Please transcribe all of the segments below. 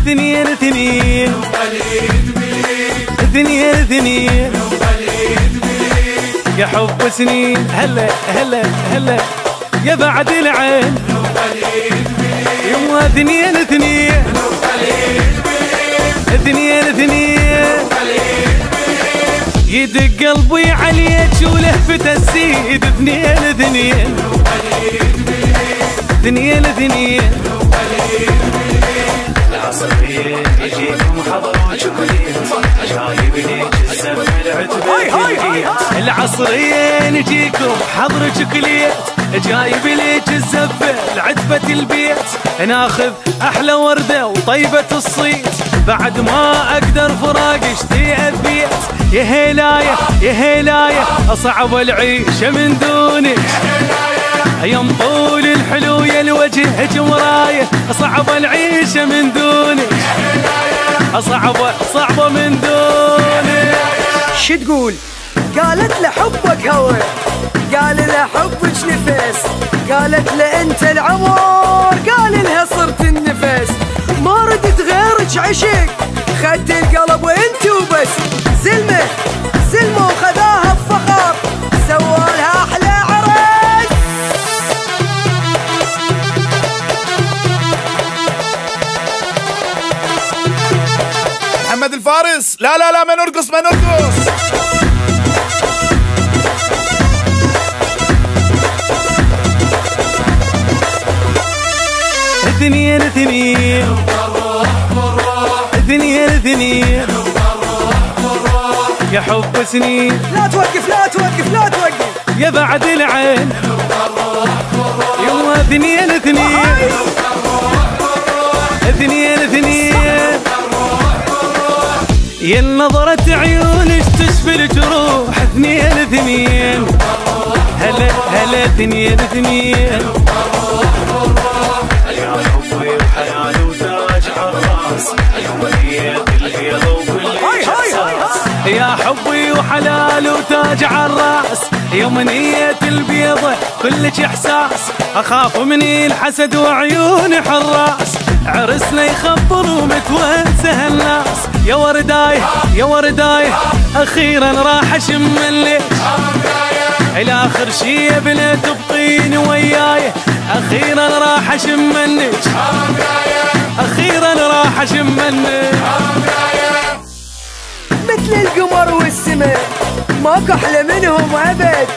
اثنين اثنين اثنين اثنين يا حب سنين هلا هلا هلا يا بعد العين يما اثنين اثنين اثنين اثنين يدق قلبي عليك ولهفة السيد اثنين اثنين اثنين اثنين العصريين يجيكم حضروا شكليت جايب ليك الزف العتبة العصريين يجيكم حضروا شكليت جايب ليك الزف العتبة البيت ناخذ احلى وردة وطيبة الصيت بعد ما اقدر فراق اشتي البيت يا هلاية يا هلاية اصعب العيشة من دونك يا مطول الحلو يا الوجه مراية صعب العيشة من دونك صعبة من دونك شو تقول؟ قالت له حبك هوى قال لها حبك نفس قالت له انت العمر قال لها صرت النفس ما ردت غيرك عشق خدت القلب وانت وبس زلمه زلمه وخذاها بفخر سوالها احلى عرس محمد الفارس لا لا لا ما نرقص ما نرقص اثنين اثنين اثنين اثنين يا حب سنين لا توقف لا توقف لا توقف يا بعد العين يما اثنين اثنين اثنين اثنين يا نظرة عيونك تشفي الجروح اثنين اثنين هلا هلا اثنين اثنين يا حبي وحيالي وتاج عالراس يومية البيض وكل احساس يا حبي وحلال وتاج عالراس يومنية البيضة كلك احساس اخاف من الحسد وعيون حراس عرسنا يخبر ومتوسه الناس يا ورداي يا ورداي اخيرا راح اشم الليل الاخر شي يا بنت تبقين وياي اخيرا راح اشم منك اخيرا راح اشم منك مثل القمر والسماء ماكو احلى منهم ابد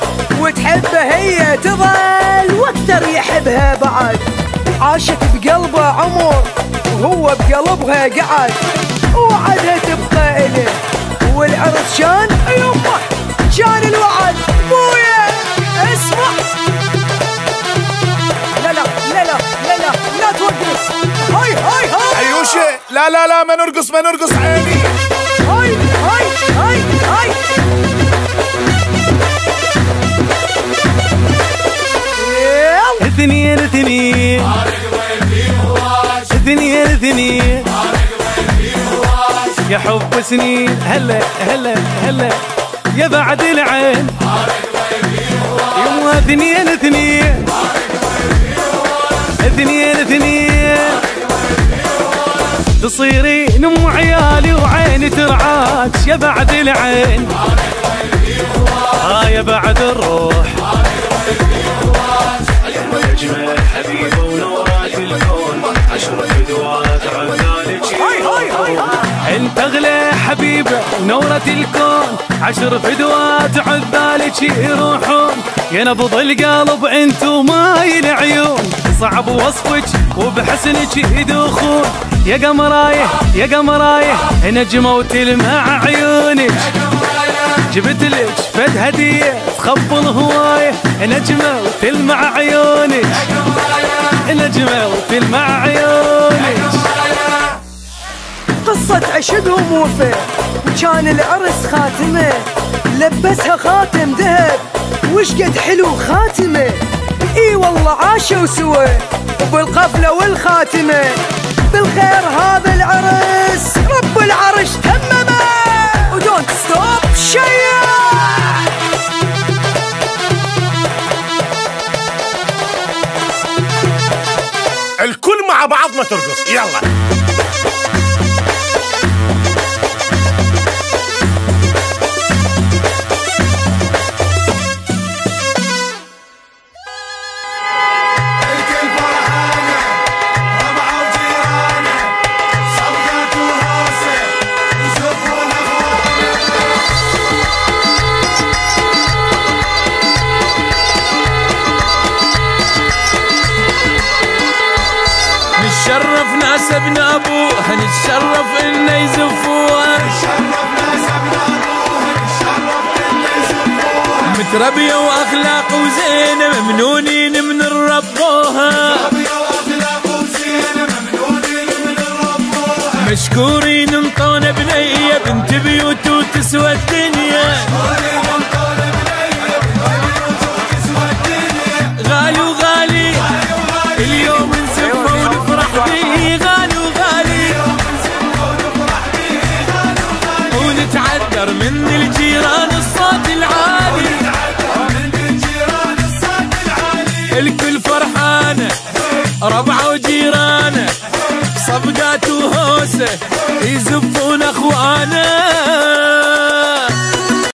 وتحبه هي تظل واكثر يحبها بعد عاشت بقلبه عمر وهو بقلبها قعد وعدها تبقى إله والعرس كان يمه كان الوعد بويا اسمع لا لا لا لا لا لا لا توقف هاي هاي هاي عيوشة لا لا لا ما نرقص ما نرقص عيني هاي هاي هاي هاي اثنين اثنين اثنين اثنين يا حب سنين هلا هلا هلا يا بعد العين يما اثنين اثنين اثنين اثنين تصيرين ام عيالي وعيني ترعاك يا بعد العين يا بعد الروح يا اجمل حبيبه ونورات الكون عشر فدوات عذالك انت اغلى حبيبه ونورة الكون عشر فدوات عذالك يروحون يا نبض القلب انت وماي العيون صعب وصفك وبحسنك يدوخون يا قمرايه يا قمرايه نجمه وتلمع عيونك جبت لك فد هديه تخبل هوايه نجمه وتلمع عيونك نجمه وتلمع عيونك قصة عشقهم وفا وكان العرس خاتمه لبسها خاتم ذهب وش قد حلو خاتمه اي والله عاشوا سوا وبالقفله والخاتمه بالخير هذا العرس رب العرش تممه ودونت ستوب شيء الكل مع بعضنا ترقص يلا ناس ابن ابوها نتشرف انه يزفوها، متربية واخلاق وزينة ممنونين من ربوها، مشكورين انطونا بنية بنت بيوت وتسوى الدنيا، غالي وغالي اليوم نزفه ونفرح بيه، غالي وغالي ونتعذر من الجيران الصوت العالي، الكل فرحانة ربعه وجيرانه، صفقات وهوسه يزفون اخوانا.